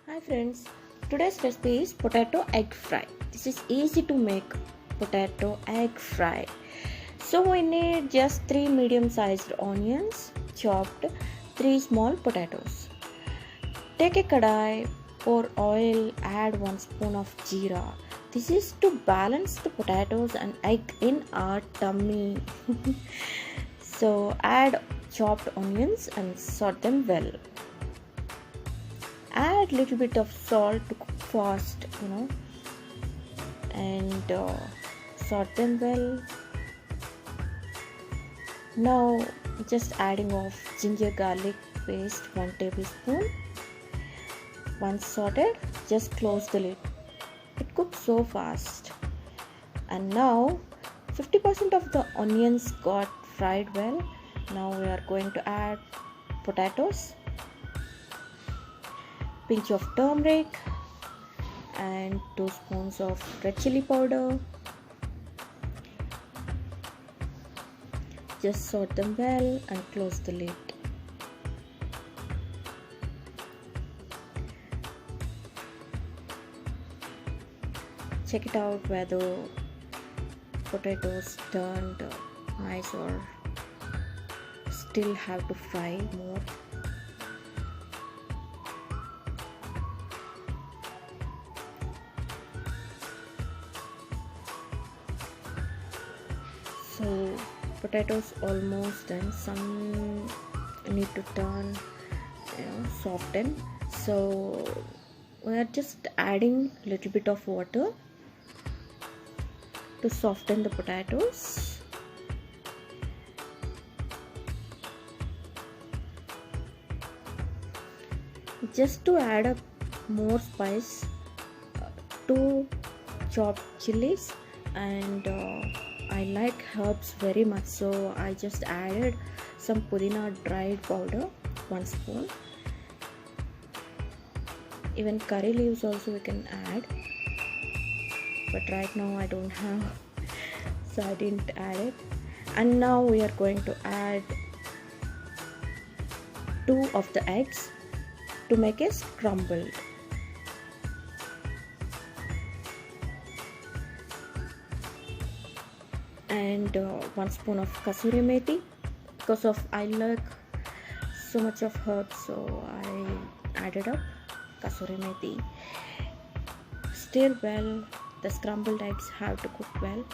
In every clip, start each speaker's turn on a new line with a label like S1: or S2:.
S1: Hi friends, today's recipe is potato egg fry. This is easy to make potato egg fry. So we need just 3 medium sized onions chopped, 3 small potatoes. Take a kadai, pour oil, add 1 spoon of jeera. This is to balance the potatoes and egg in our tummy. So add chopped onions and sort them well. Add little bit of salt to cook fast, and sort them well. Now just adding of ginger garlic paste 1 tablespoon. Once sorted, just close the lid. It cooks so fast. And now 50% of the onions got fried well. Now we are going to add potatoes, pinch of turmeric and 2 spoons of red chili powder. Just sort them well and close the lid. Check it out whether potatoes turned nice or still have to fry more. So potatoes almost done, some need to turn soften, so we are just adding little bit of water to soften the potatoes. Just to add up more spice, 2 chopped chilies, and I like herbs very much, so I just added some pudina dried powder 1 spoon. Even curry leaves also we can add, but right now I don't have, so I didn't add it. And now we are going to add 2 of the eggs to make it scrambled. And 1 spoon of kasuri methi, because of I like so much of herbs, so I added up kasuri methi. Stir well, the scrambled eggs have to cook well.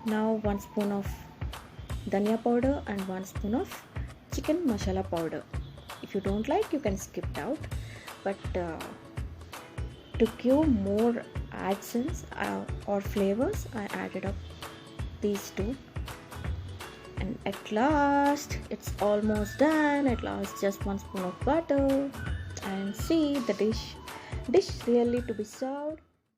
S1: Now 1 spoon of dhania powder and 1 spoon of chicken masala powder. If you don't like, you can skip it out, but to give more accents or flavors, I added up these 2. And at last it's almost done. At last, just 1 spoon of butter, and see the dish really to be served.